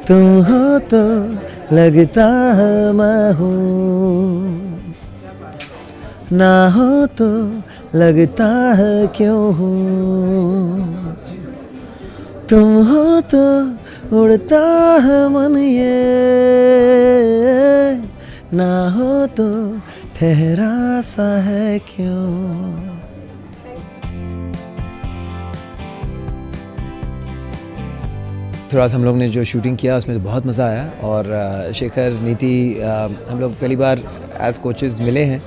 तुम हो तो लगता है मैं हूँ, ना हो तो लगता है क्यों हूँ। तुम हो तो उड़ता है मन ये, ना हो तो ठहरा सा है क्यों। थोड़ा सा हम लोग ने जो शूटिंग किया उसमें तो बहुत मज़ा आया और शेखर नीति हम लोग पहली बार एज कोचेस मिले हैं,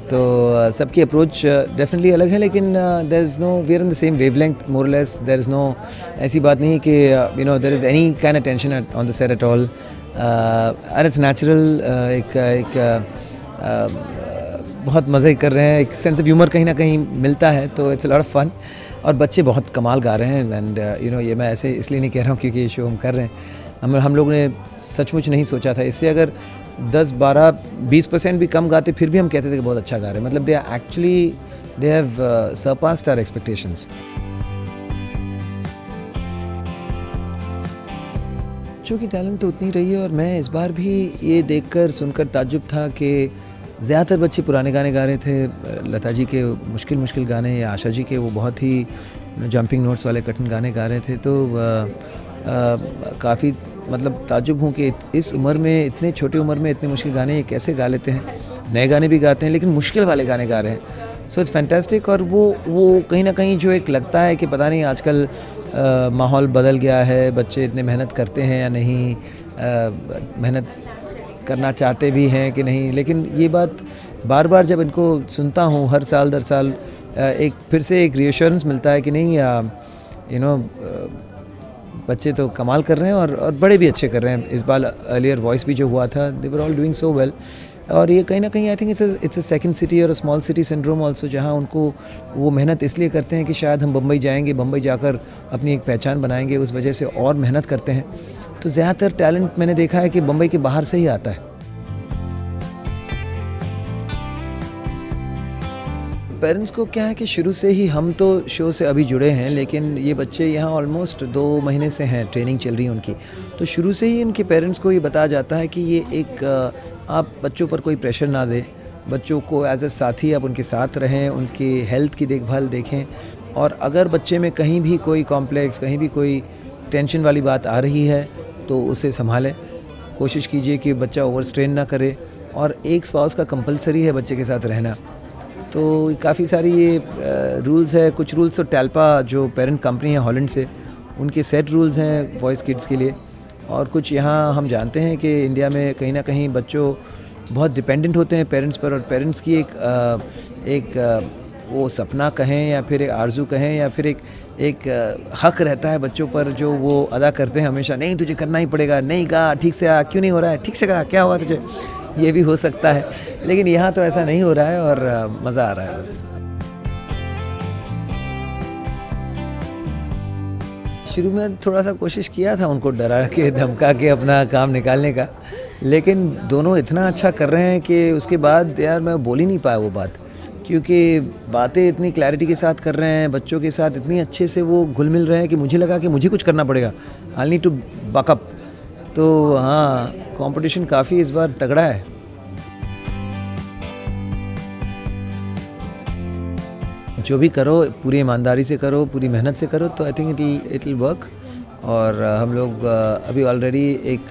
तो सबकी अप्रोच डेफिनेटली अलग है, लेकिन there is no we are in the same wavelength more less. There is no ऐसी बात नहीं कि you know there is any kind of tension on the set at all, and it's natural. एक बहुत मज़े कर रहे हैं, एक सेंस ऑफ ह्यूमर कहीं ना कहीं मिलता है, तो it's a lot of fun. और बच्चे बहुत कमाल गा रहे हैं एंड यू नो ये मैं ऐसे इसलिए नहीं कह रहा हूँ क्योंकि ये शो हम कर रहे हैं, हम लोग ने सचमुच नहीं सोचा था। इससे अगर 10-12-20% भी कम गाते फिर भी हम कहते थे कि बहुत अच्छा गा रहे हैं, मतलब they have surpassed our expectations. बच्चों की टैलेंट तो उतनी रही है और मैं इस बार भी ये देखकर सुनकर ताज्जुब था कि ज़्यादातर बच्चे पुराने गाने गा रहे थे। लता जी के मुश्किल गाने या आशा जी के वो बहुत ही जंपिंग नोट्स वाले कठिन गाने गा रहे थे, तो काफ़ी मतलब ताज्जुब हूँ कि इस उम्र में, इतने छोटी उम्र में इतने मुश्किल गाने ये कैसे गा लेते हैं। नए गाने भी गाते हैं लेकिन मुश्किल वाले गाने गा रहे हैं, सो इट्स फैंटास्टिक। और वो कहीं ना कहीं जो एक लगता है कि पता नहीं आजकल माहौल बदल गया है, बच्चे इतने मेहनत करते हैं या नहीं, मेहनत करना चाहते भी हैं कि नहीं, लेकिन ये बात बार बार जब इनको सुनता हूँ हर साल दर साल एक फिर से एक रिएश्योरेंस मिलता है कि नहीं यू नो बच्चे तो कमाल कर रहे हैं और बड़े भी अच्छे कर रहे हैं। इस बार अर्लियर वॉइस भी जो हुआ था, they were all doing so well. और ये कहीं ना कहीं I think it's a second city और स्मॉल सिटी सिंड्रोम ऑल्सो, जहाँ उनको वो मेहनत इसलिए करते हैं कि शायद हम बम्बई जाएंगे, बम्बई जाकर अपनी एक पहचान बनाएंगे, उस वजह से और मेहनत करते हैं। तो ज़्यादातर टैलेंट मैंने देखा है कि बम्बई के बाहर से ही आता है। पेरेंट्स को क्या है कि शुरू से ही, हम तो शो से अभी जुड़े हैं लेकिन ये बच्चे यहाँ ऑलमोस्ट 2 महीने से हैं, ट्रेनिंग चल रही है उनकी, तो शुरू से ही इनके पेरेंट्स को ये बताया जाता है कि ये एक आप बच्चों पर कोई प्रेशर ना दें, बच्चों को एज ए साथी आप उनके साथ रहें, उनकी हेल्थ की देखभाल देखें, और अगर बच्चे में कहीं भी कोई कॉम्प्लेक्स, कहीं भी कोई टेंशन वाली बात आ रही है तो उसे संभालें। कोशिश कीजिए कि बच्चा ओवर स्ट्रेन ना करे, और एक स्पाउस का कंपलसरी है बच्चे के साथ रहना। तो काफ़ी सारी ये रूल्स है, कुछ रूल्स तो टैल्पा जो पेरेंट कंपनी है हॉलैंड से, उनके सेट रूल्स हैं वॉइस किड्स के लिए, और कुछ यहाँ हम जानते हैं कि इंडिया में कहीं ना कहीं बच्चों बहुत डिपेंडेंट होते हैं पेरेंट्स पर, और पेरेंट्स की एक वो सपना कहें या फिर एक आरजू कहें या फिर एक हक रहता है बच्चों पर जो वो अदा करते हैं हमेशा। नहीं तुझे करना ही पड़ेगा, नहीं गा ठीक से आ, क्यों नहीं हो रहा है, ठीक से गा, क्या हुआ तुझे, ये भी हो सकता है। लेकिन यहाँ तो ऐसा नहीं हो रहा है और मज़ा आ रहा है बस। शुरू में थोड़ा सा कोशिश किया था उनको डरा के धमका के अपना काम निकालने का, लेकिन दोनों इतना अच्छा कर रहे हैं कि उसके बाद यार मैं बोल ही नहीं पाया वो बात, क्योंकि बातें इतनी क्लैरिटी के साथ कर रहे हैं, बच्चों के साथ इतनी अच्छे से वो घुल मिल रहे हैं कि मुझे लगा कि मुझे कुछ करना पड़ेगा, आई नीड टू बकअप। तो हाँ, कंपटीशन काफ़ी इस बार तगड़ा है। जो भी करो पूरी ईमानदारी से करो, पूरी मेहनत से करो, तो I think it will work. और हम लोग अभी ऑलरेडी एक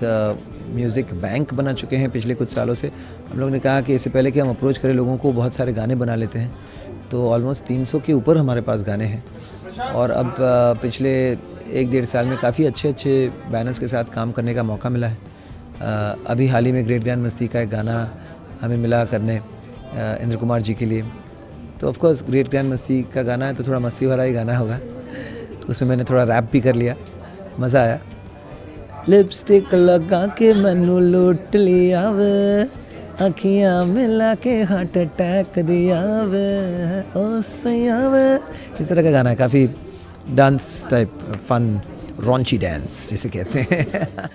म्यूज़िक बैंक बना चुके हैं पिछले कुछ सालों से। हम लोग ने कहा कि इससे पहले कि हम अप्रोच करें लोगों को, बहुत सारे गाने बना लेते हैं, तो ऑलमोस्ट 300 के ऊपर हमारे पास गाने हैं। और अब पिछले 1-1.5 साल में काफ़ी अच्छे बैनर्स के साथ काम करने का मौका मिला है। अभी हाल ही में ग्रेट ग्रैंड मस्ती का एक गाना हमें मिला करने इंद्र कुमार जी के लिए, तो ऑफ कोर्स ग्रेट ग्रैंड मस्ती का गाना है तो थोड़ा मस्ती वाला ही गाना होगा, तो उसमें मैंने थोड़ा रैप भी कर लिया, मज़ा आया। लिपस्टिक लगा के मैनू लुट लिया वे, अखियाँ मिला के हार्ट अटैक दिया वे, ओ सैया वे, इस तरह का गाना है, काफ़ी dance type, fun raunchy dance जिसे कहते हैं।